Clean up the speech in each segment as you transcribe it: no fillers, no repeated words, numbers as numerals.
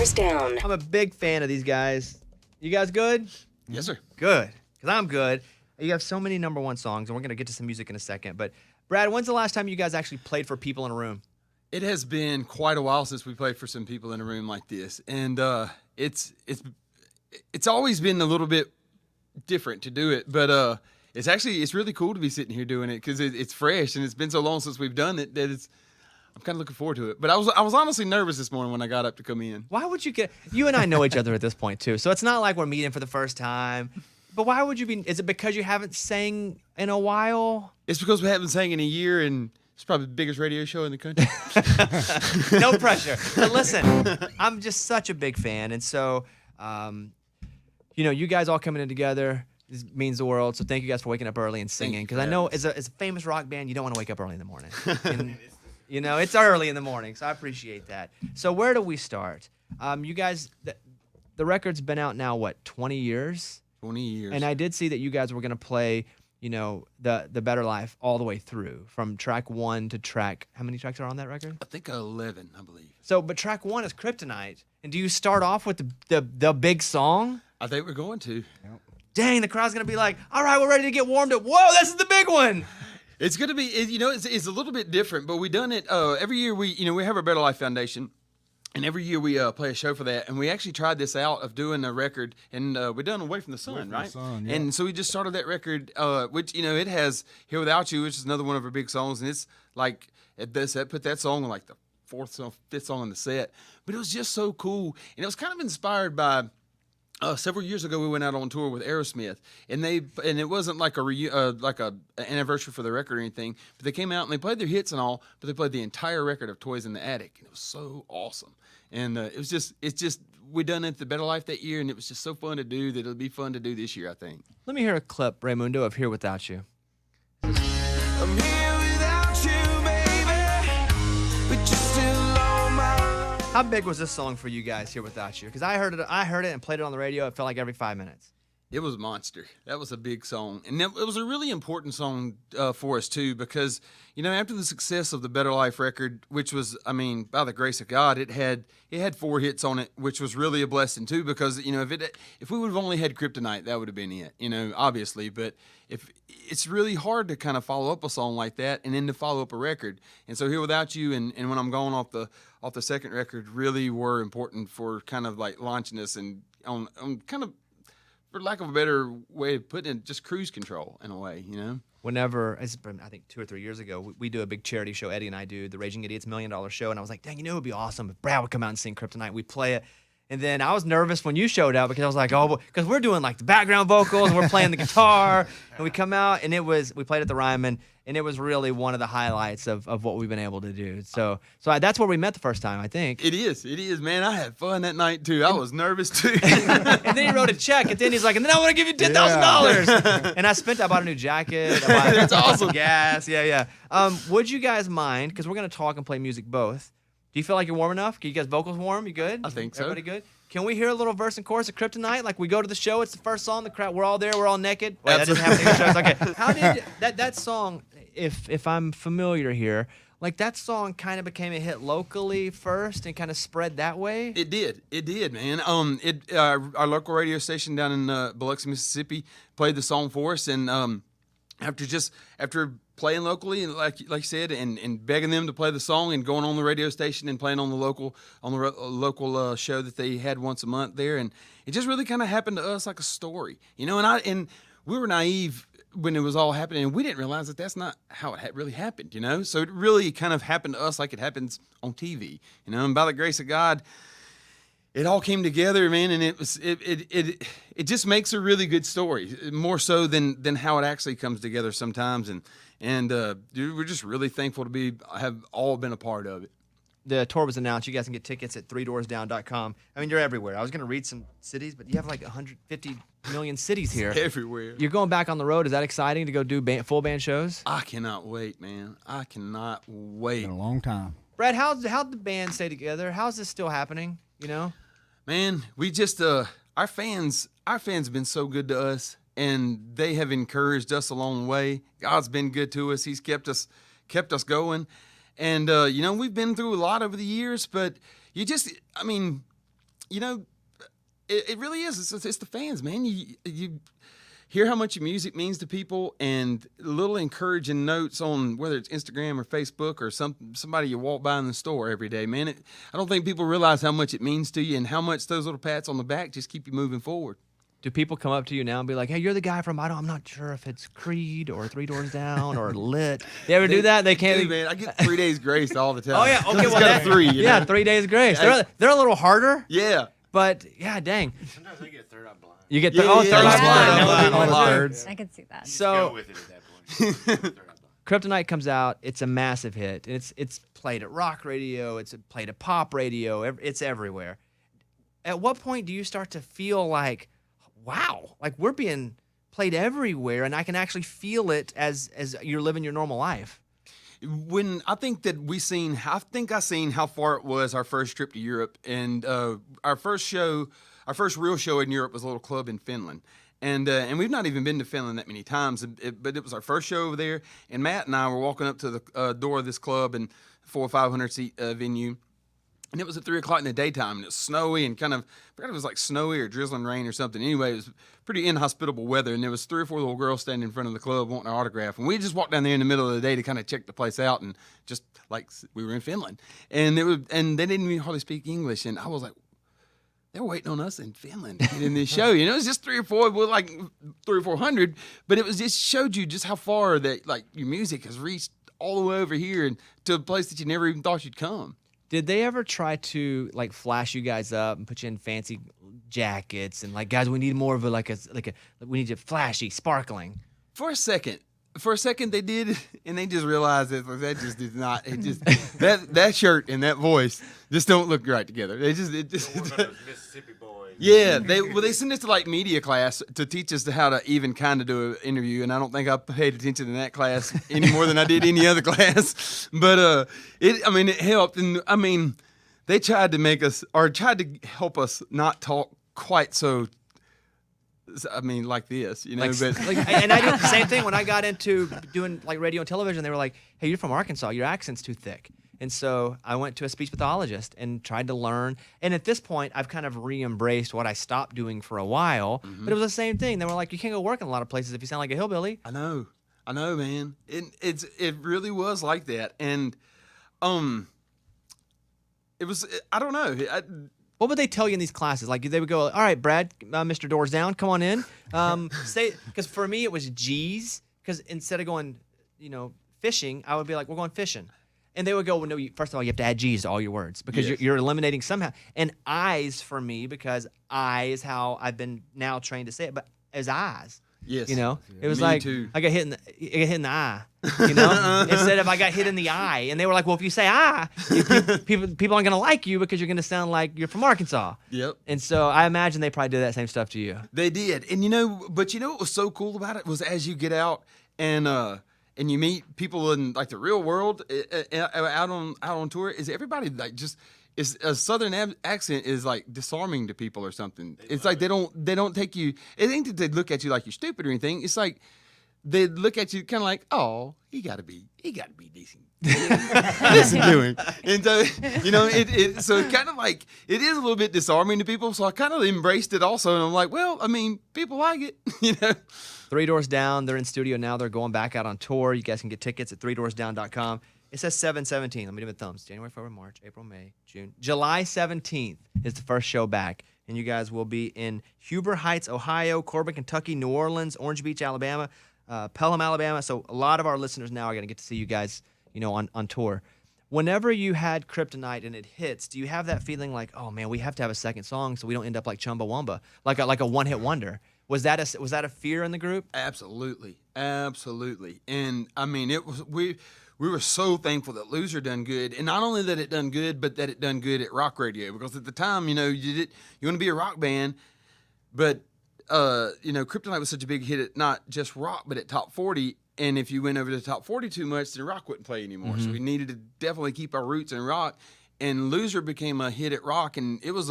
doors down. I'm a big fan of these guys. You guys good? Yes, sir. Good, because I'm good. You have so many number one songs, and we're going to get to some music in a second. But, Brad, when's the last time you guys actually played for people in a room? It has been quite a while since we played for some people in a room like this, and it's always been a little bit different to do it, but it's really cool to be sitting here doing it because it's fresh, and it's been so long since we've done it that I'm kind of looking forward to it. But I was honestly nervous this morning when I got up to come in. Why would you you and I know each other at this point, too, so it's not like we're meeting for the first time. But why would you be? Is it because you haven't sang in a while? It's because we haven't sang in a year, and it's probably the biggest radio show in the country. No pressure. But listen, I'm just such a big fan. And so, you guys all coming in together means the world. So thank you guys for waking up early and singing. Because I know as a famous rock band, you don't want to wake up early in the morning. And, it's early in the morning. So I appreciate that. So where do we start? You guys, the record's been out now, 20 years? 20 years. And I did see that you guys were going to play, the Better Life all the way through, from track 1 to track. How many tracks are on that record? I think 11, I believe. So, but track 1 is Kryptonite. And do you start off with the big song? I think we're going to. Yep. Dang, the crowd's going to be like, all right, we're ready to get warmed up. Whoa, this is the big one. It's going to be, it's a little bit different, but we done it every year. We have our Better Life Foundation. And every year we play a show for that, and we actually tried this out of doing a record, and we done Away from the Sun, right? Sun, yeah. And so we just started that record, which it has Here Without You, which is another one of our big songs, and it's like put that song on like the fifth song in the set, but it was just so cool, and it was kind of inspired by. Several years ago, we went out on tour with Aerosmith, and it wasn't like an anniversary for the record or anything, but they came out and they played their hits and all, but they played the entire record of Toys in the Attic, and it was so awesome. And it's just we done it at the Better Life that year, and it was just so fun to do that it'll be fun to do this year, I think. Let me hear a clip, Raymundo, of Here Without You. I'm here without you, baby, but you're still on my mind. How big was this song for you guys, Here Without You? Because I heard it and played it on the radio. It felt like every 5 minutes. It was a monster. That was a big song. And it was a really important song for us, too, because, after the success of the Better Life record, which was, by the grace of God, it had 4 hits on it, which was really a blessing, too, because, if we would have only had Kryptonite, that would have been it, obviously. But if it's really hard to kind of follow up a song like that and then to follow up a record. And so Here Without You and When I'm Gone off the second record really were important for kind of like launching us and on kind of, for lack of a better way of putting it, just cruise control in a way, Whenever, it's been, I think 2 or 3 years ago, we do a big charity show, Eddie and I do, the Raging Idiots $1 Million Show, and I was like, dang, it would be awesome if Brad would come out and sing Kryptonite. We'd play it. And then I was nervous when you showed up because I was like, because we're doing like the background vocals and we're playing the guitar, and we come out and we played at the Ryman, and it was really one of the highlights of what we've been able to do. So that's where we met the first time, I think. It is, man. I had fun that night too. I was nervous too. And then he wrote a check, and then he's like, and then I want to give you $10,000. And I bought a new jacket. That's awesome. Gas, yeah. Would you guys mind, because we're going to talk and play music both, do you feel like you're warm enough? Can you guys vocals warm? You good? I think so. Everybody good? Can we hear a little verse and chorus of Kryptonite? Like we go to the show, it's the first song, the crowd, we're all there, we're all naked. Wait, that doesn't happen at shows. Okay. How did that song, if I'm familiar here, like that song kind of became a hit locally first and kind of spread that way? It did, man. Our local radio station down in Biloxi, Mississippi, played the song for us, and after playing locally, and like you said, and begging them to play the song, and going on the radio station and playing on the local show that they had once a month there, and it just really kind of happened to us like a story, And we were naive when it was all happening, and we didn't realize that that's not how it really happened, So it really kind of happened to us like it happens on TV, And by the grace of God, it all came together, man, and it just makes a really good story, more so than how it actually comes together sometimes, and dude, we're just really thankful to have all been a part of it. The tour was announced. You guys can get tickets at 3doorsdown.com. You're everywhere. I was going to read some cities, but you have like 150 million cities here. Everywhere. You're going back on the road. Is that exciting to go do full band shows? I cannot wait, man. I cannot wait. Been a long time. Brad, how'd the band stay together? How's this still happening? Man, we just our fans have been so good to us, and they have encouraged us along the way. God's been good to us. He's kept us going. And, we've been through a lot over the years, but you know, it really is. It's the fans, man. You hear how much your music means to people, and little encouraging notes on whether it's Instagram or Facebook or somebody you walk by in the store every day, man. I don't think people realize how much it means to you and how much those little pats on the back just keep you moving forward. Do people come up to you now and be like, "Hey, you're the guy from I'm not sure if it's Creed or Three Doors Down or Lit." They ever do that? They can't. Dude, man, I get 3 days grace all the time. Oh yeah, okay. It's Well, got a 3. You know? 3 days grace. They're a little harder, Yeah. but yeah, dang. Sometimes I get third eye blind. You get Yeah, third yeah, eye yeah. blind. Yeah. All the Yeah. thirds. I could see that. So Go with it at that point. Third eye blind. Kryptonite comes out. It's a massive hit. It's played at rock radio. It's played at pop radio. It's everywhere. At what point do you start to feel like, wow, like we're being played everywhere, and I can actually feel it as you're living your normal life? When I think I seen how far it was our first trip to Europe, and our first real show in Europe was a little club in Finland, and we've not even been to Finland that many times, but it was our first show over there, and Matt and I were walking up to the door of this club and 400 or 500 seat venue. And it was at 3 o'clock in the daytime, and it was snowy and I forgot if it was like snowy or drizzling rain or something. Anyway, it was pretty inhospitable weather, and there was 3 or 4 little girls standing in front of the club wanting an autograph. And we just walked down there in the middle of the day to kind of check the place out, and just like we were in Finland. And they didn't even hardly speak English, and I was like, they're waiting on us in Finland to get in this show. You know, it was just 3 or 4, like 300 or 400, but it was just showed you just how far that like your music has reached all the way over here and to a place that you never even thought you'd come. Did they ever try to like flash you guys up and put you in fancy jackets and like, guys, we need more of a we need you flashy, sparkling? For a second they did, and they just realized that just did not. It just that shirt and that voice just don't look right together. It just One of those Mississippi boys. yeah. They sent us to like media class to teach us how to even kind of do an interview, and I don't think I paid attention in that class any more than I did any other class. But it helped, and they tried to help us not talk quite so. Like this, you know. And I did the same thing when I got into doing like radio and television. They were like, "Hey, you're from Arkansas. Your accent's too thick." And so I went to a speech pathologist and tried to learn. And at this point, I've kind of re-embraced what I stopped doing for a while. But it was the same thing. They were like, "You can't go work in a lot of places if you sound like a hillbilly." I know, man. It really was like that, and it was. I don't know. What would they tell you in these classes? Like they would go, "All right, Brad, Mr. Doors Down, come on in." Because for me it was G's. Because instead of going, fishing, I would be like, "We're going fishing," and they would go, "Well, no. First of all, you have to add G's to all your words because Yes. you're eliminating somehow." And I's for me because I is how I've been now trained to say it, but as eyes. Yes. It was Me like too. I got hit in the eye. Instead of I got hit in the eye, and they were like, "Well, if you say eye, people aren't gonna like you because you're gonna sound like you're from Arkansas." Yep. And so I imagine they probably did that same stuff to you. They did, and what was so cool about it was as you get out and you meet people in like the real world out on tour, is everybody like just. Is a southern accent is like disarming to people or something. It's like they don't take you. It ain't that they look at you like you're stupid or anything. It's like they look at you kind of like, oh, he got to be decent. Listen to him. And so so it's kind of like it is a little bit disarming to people. So I kind of embraced it also, and I'm like, well, people like it, 3 Doors Down, they're in studio now. They're going back out on tour. You guys can get tickets at 3doorsdown.com. It says 7/17. Let me do my thumbs. January, February, March, April, May, June. July 17th is the first show back. And you guys will be in Huber Heights, Ohio, Corbin, Kentucky, New Orleans, Orange Beach, Alabama, Pelham, Alabama. So a lot of our listeners now are going to get to see you guys, on tour. Whenever you had Kryptonite and it hits, do you have that feeling like, oh man, we have to have a second song so we don't end up like Chumbawamba, like a one-hit wonder? Was that a fear in the group? Absolutely. And it was we were so thankful that Loser done good, and not only that it done good, but that it done good at rock radio. Because at the time, you want to be a rock band, but Kryptonite was such a big hit at not just rock, but at top 40. And if you went over to the top 40 too much, then rock wouldn't play anymore. Mm-hmm. So we needed to definitely keep our roots in rock. And Loser became a hit at rock, and it was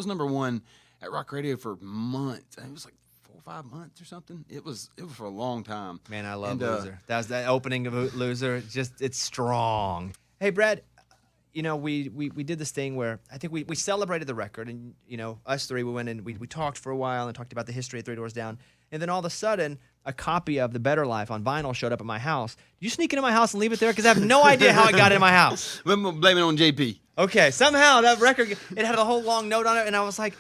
number one at rock radio for months. It was like 4 or 5 months or something. It was for a long time. Man, I love Loser. That was that opening of Loser. It's strong. Hey, Brad, we did this thing where I think we celebrated the record, and us three, we went and we talked for a while and talked about the history of Three Doors Down, and then all of a sudden a copy of The Better Life on vinyl showed up at my house. Did you sneak into my house and leave it there? Because I have no idea how it got in my house. I'm gonna blame it on JP. Okay, somehow that record, it had a whole long note on it, and I was like,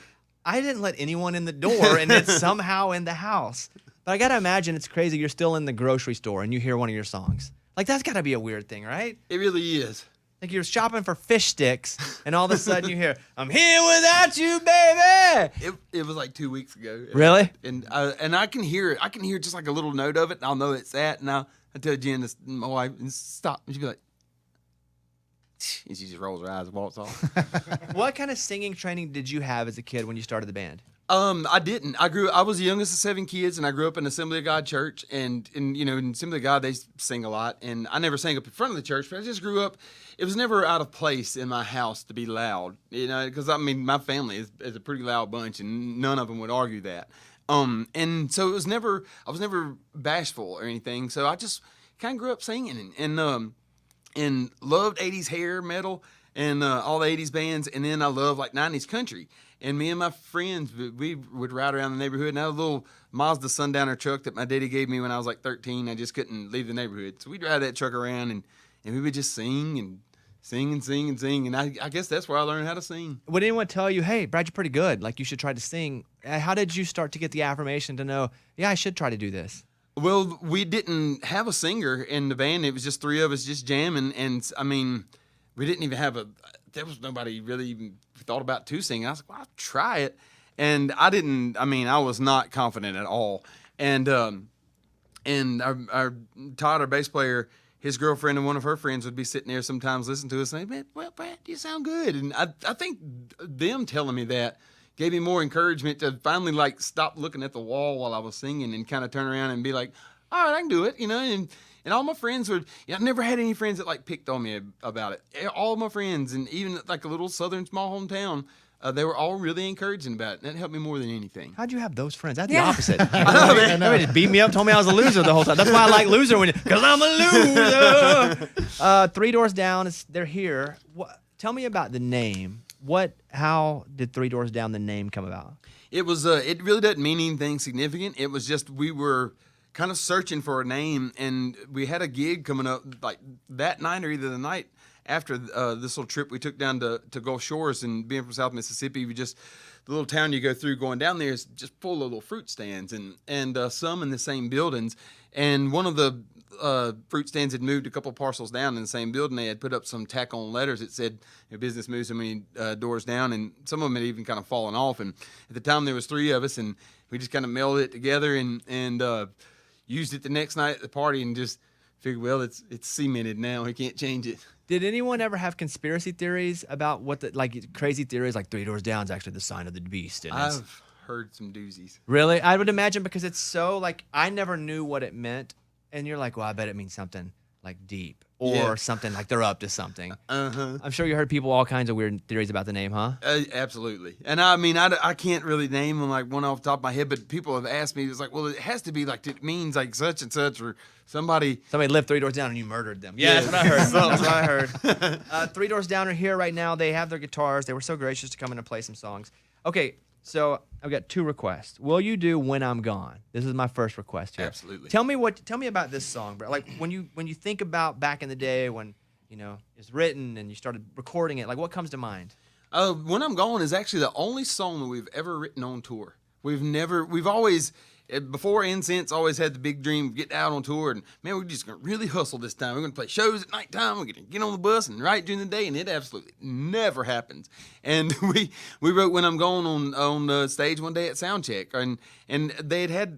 I didn't let anyone in the door, and it's somehow in the house. But I gotta imagine it's crazy. You're still in the grocery store and you hear one of your songs. Like, that's gotta be a weird thing, right? It really is. Like you're shopping for fish sticks, and all of a sudden you hear, "I'm here without you, baby." It was like 2 weeks ago. Really? And I can hear it. I can hear just like a little note of it, and I'll know it's that. And I tell Jen, my wife, and stop. And she'll be like, and she just rolls her eyes and walks off. What kind of singing training did you have as a kid when you started the band? I didn't. I was the youngest of 7 kids, and I grew up in Assembly of God church. And in Assembly of God, they sing a lot. And I never sang up in front of the church, but I just grew up. It was never out of place in my house to be loud, because my family is a pretty loud bunch, and none of them would argue that. And so I was never bashful or anything. So I just kind of grew up singing and loved 80s hair metal and all the 80s bands. And then I loved like 90s country. And me and my friends, we would ride around the neighborhood. And I had a little Mazda Sundowner truck that my daddy gave me when I was like 13. I just couldn't leave the neighborhood. So we'd drive that truck around and we would just sing and sing and sing and sing. And I guess that's where I learned how to sing. Would anyone tell you, "Hey, Brad, you're pretty good. Like, you should try to sing"? How did you start to get the affirmation to know, yeah, I should try to do this? Well, we didn't have a singer in the band. It was just 3 of us just jamming. And, we didn't even have there was nobody really even thought about to sing. I was like, well, I'll try it. And I was not confident at all. And our Todd, our bass player, his girlfriend and one of her friends would be sitting there sometimes listening to us and say, "Man, well, Brad, you sound good." And I think them telling me that gave me more encouragement to finally like stop looking at the wall while I was singing and kind of turn around and be like, all right, I can do it, And all my friends would, I never had any friends that like picked on me about it. All my friends, and even like a little southern small hometown, they were all really encouraging about it. That helped me more than anything. How'd you have those friends? That's the opposite. I know, man. Everybody just beat me up, told me I was a loser the whole time. That's why I like loser because I'm a loser. Three Doors Down, they're here. Tell me about the name. How did Three Doors Down, the name, come about? It was. It really doesn't mean anything significant. It was just we were kind of searching for a name, and we had a gig coming up like that night or either the night after this little trip we took down to Gulf Shores. And being from South Mississippi, the little town you go through going down there is just full of little fruit stands and some in the same buildings. And one of the fruit stands had moved a couple parcels down in the same building. They had put up some tack-on letters that said, "Business moves so many doors down," and some of them had even kind of fallen off. And at the time, there was 3 of us, and we just kind of melded it together and used it the next night at the party and just figured, well, it's cemented now. We can't change it. Did anyone ever have conspiracy theories about crazy theories like Three Doors Down is actually the sign of the beast? And I've heard some doozies. Really? I would imagine because it's so I never knew what it meant. And you're like, well, I bet it means something like deep or something like they're up to something. Uh-huh. I'm sure you heard people all kinds of weird theories about the name, huh? Absolutely. And I can't really name them like one off the top of my head, but people have asked me, it's like, well, it has to be like, it means like such and such, or somebody lived 3 doors down and you murdered them. Yeah, that's what I heard. That's what I heard. 3 Doors Down are here right now. They have their guitars. They were so gracious to come in and play some songs. Okay, so I've got 2 requests. Will you do When I'm Gone? This is my first request here. Absolutely. Tell me about this song, bro. Like when you think about back in the day when, it's written and you started recording it, like what comes to mind? When I'm Gone is actually the only song that we've ever written on tour. We've always, before and since, always had the big dream of getting out on tour, and man, we're just going to really hustle this time. We're going to play shows at nighttime. We're going to get on the bus and write during the day, and it absolutely never happens. And we wrote When I'm Gone on the stage one day at Soundcheck, and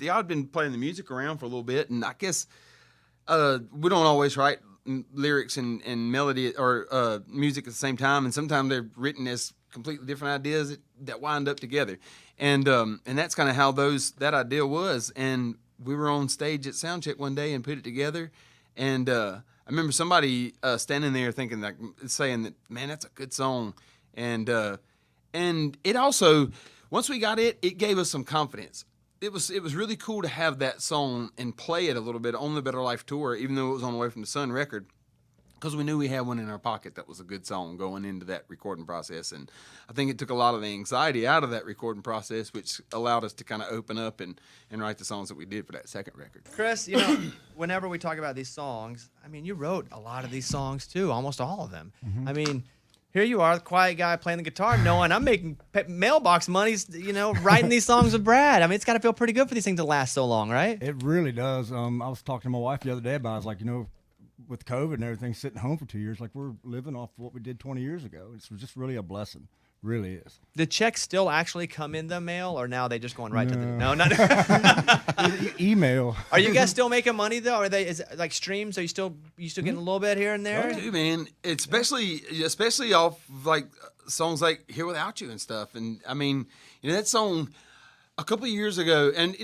y'all had been playing the music around for a little bit, and I guess we don't always write lyrics and melody or music at the same time, and sometimes they're written as completely different ideas that wind up together. And that's kind of how that idea was. And we were on stage at Soundcheck one day and put it together. And I remember somebody standing there saying that, man, that's a good song. And it also, once we got it gave us some confidence. It was really cool to have that song and play it a little bit on the Better Life tour, even though it was on Away from the Sun record. because we knew we had one in our pocket that was a good song going into that recording process. And I think it took a lot of the anxiety out of that recording process, which allowed us to kind of open up and write the songs that we did for that second record. Chris, whenever we talk about these songs, I mean, you wrote a lot of these songs too, almost all of them. I mean, here you are, the quiet guy playing the guitar, knowing I'm making mailbox money, writing these songs with Brad. I mean, it's got to feel pretty good for these things to last so long, right? It really does. I was talking to my wife the other day about it. I was like, with COVID and everything, sitting home for 2 years, like we're living off what we did 20 years ago. It's just really a blessing. Really is. The checks still actually come in the mail, or now they just going right to the... No, not... Email. Are you guys still making money, though? Is it like streams? Are you still getting a little bit here and there? Oh, dude, man. Especially off like songs like Here Without You and stuff. And I mean, that song a couple of years ago, and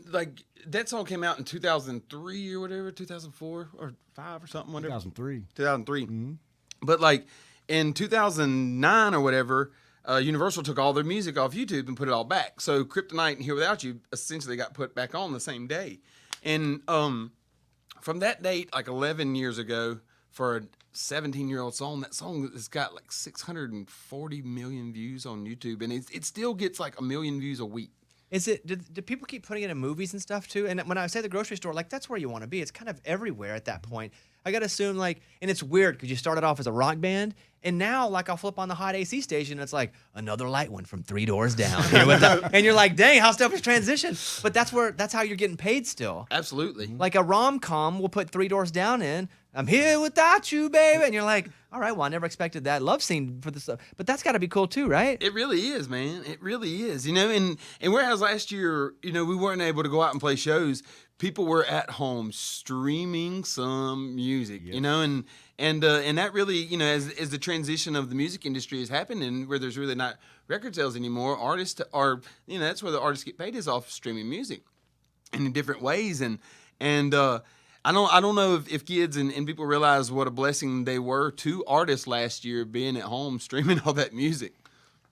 like that song came out in 2003 or whatever, 2004 or 5 or something, whatever. 2003. 2003. Mm-hmm. But like in 2009 or whatever, Universal took all their music off YouTube and put it all back. So Kryptonite and Here Without You essentially got put back on the same day. And from that date, like 11 years ago, for a 17-year-old song, that song has got like 640 million views on YouTube, and it still gets like 1 million views a week. Is it? Do people keep putting it in movies and stuff too? And when I say the grocery store, like that's where you want to be. It's kind of everywhere at that point. I gotta assume and it's weird because you started off as a rock band, and now I'll flip on the hot AC station, and it's like another light one from 3 doors down, and you're like, dang, how stuff has transitioned. But that's how you're getting paid still. Absolutely. Like a rom-com will put 3 doors down in. I'm here without you, baby, and you're like, all right, well, I never expected that love scene for this, but that's got to be cool too, right? It really is, man. It really is. And whereas last year, we weren't able to go out and play shows, people were at home streaming some music, Yes. and that really, as the transition of the music industry is happening, where there's really not record sales anymore, artists are, that's where the artists get paid, is off streaming music, and in different ways, and I don't know if kids and people realize what a blessing they were to artists last year being at home streaming all that music.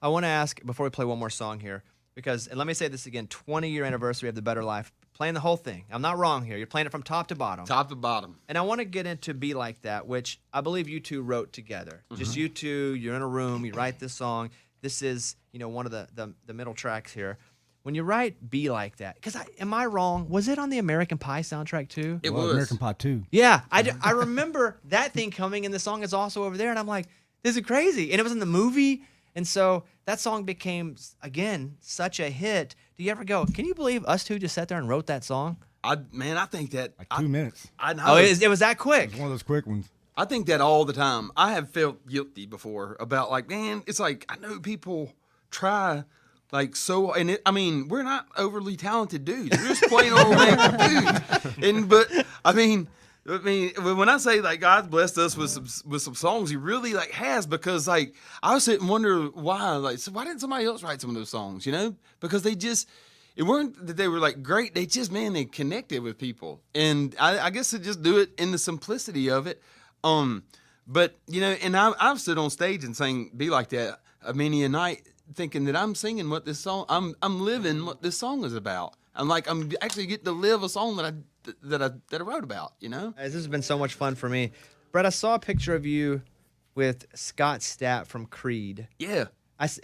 I want to ask, before we play one more song here, and let me say this again, 20-year anniversary of The Better Life, playing the whole thing. I'm not wrong here. You're playing it from top to bottom. Top to bottom. And I want to get into Be Like That, which I believe you two wrote together. Just you two, you're in a room, you write this song. This is, one of the middle tracks here. When you write Be Like That, because am I wrong? Was it on the American Pie soundtrack too? It was. American Pie 2. Yeah, I remember that thing coming, and the song is also over there, and I'm like, this is crazy. And it was in the movie, and so that song became, again, such a hit. Do you ever go, can you believe us two just sat there and wrote that song? I think that... Like 2 minutes. I know. Oh, it was that quick. It's one of those quick ones. I think that all the time. I have felt guilty before about it's like, I know people try... we're not overly talented dudes. We're just plain old dudes. But when I say like God's blessed us with some songs, He really has, because I was sitting and wonder why. So why didn't somebody else write some of those songs? Because it weren't that they were great. They just they connected with people, and I guess to just do it in the simplicity of it. But and I've stood on stage and sang "Be Like That" many a night, thinking that I'm singing what this song, I'm living what this song is about. I'm actually getting to live a song that I wrote about, This has been so much fun for me. Brett, I saw a picture of you with Scott Stapp from Creed. Yeah.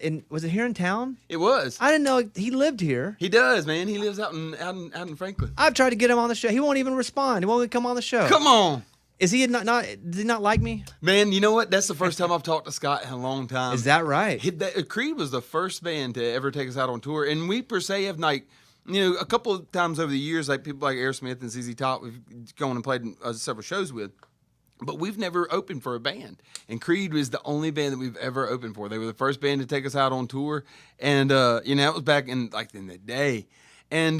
And was it here in town? It was. I didn't know he lived here. He does, man. He lives out in Franklin. I've tried to get him on the show. He won't even respond. He won't even come on the show. Come on. Is he does he not like me? Man, you know what? That's the first time I've talked to Scott in a long time. Is that right? Creed was the first band to ever take us out on tour, and we per se have a couple of times over the years, people like Aerosmith and ZZ Top, we've gone and played several shows with, but we've never opened for a band. And Creed was the only band that we've ever opened for. They were the first band to take us out on tour, and it was back in the day. And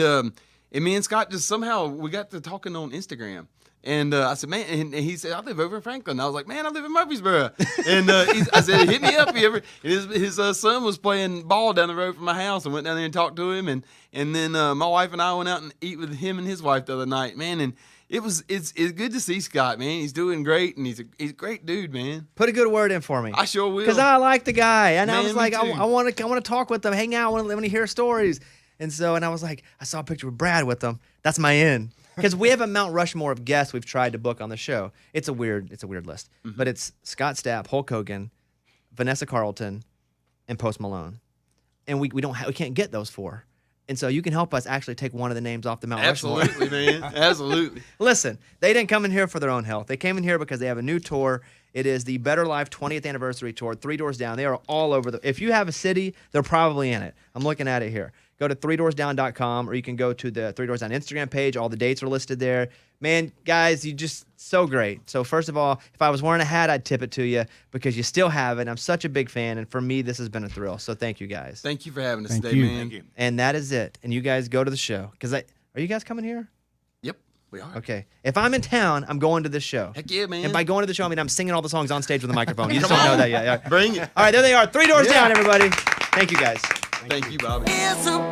me and Scott just somehow we got to talking on Instagram. And I said, man, and he said, I live over in Franklin. I was like, man, I live in Murfreesboro. And I said, hit me up. His son was playing ball down the road from my house, and went down there and talked to him. And then my wife and I went out and eat with him and his wife the other night, man. And it's good to see Scott, man. He's doing great, and he's a great dude, man. Put a good word in for me. I sure will. Because I like the guy, and I Man, was like, me too. I want to talk with him, hang out, I want to hear stories. And I was like, I saw a picture with Brad with him. That's my in. because we have a Mount Rushmore of guests we've tried to book on the show. It's a weird list, but it's Scott Stapp, Hulk Hogan, Vanessa Carlton, and Post Malone, and we can't get those 4. And so you can help us actually take one of the names off the Mount Rushmore. Absolutely, man. Absolutely. Listen, they didn't come in here for their own health. They came in here because they have a new tour. It is the Better Life 20th Anniversary Tour, 3 Doors Down. They are all over if you have a city, they're probably in it. I'm looking at it here. Go to 3doorsdown.com, or you can go to the 3 Doors Down Instagram page. All the dates are listed there. Man, guys, you just so great. So first of all, if I was wearing a hat, I'd tip it to you because you still have it. I'm such a big fan, and for me, this has been a thrill. So thank you, guys. Thank you for having us Thank today, you. man. Thank you. And that is it. And you guys go to the show. Are you guys coming here? Yep, we are. Okay. If I'm in town, I'm going to this show. Heck yeah, man. And by going to the show, I mean I'm singing all the songs on stage with a microphone. You just don't know that yet. Yeah. Bring it. All right, there they are. 3 Doors Down, everybody. Thank you, guys. Thank you, Bobby. It's a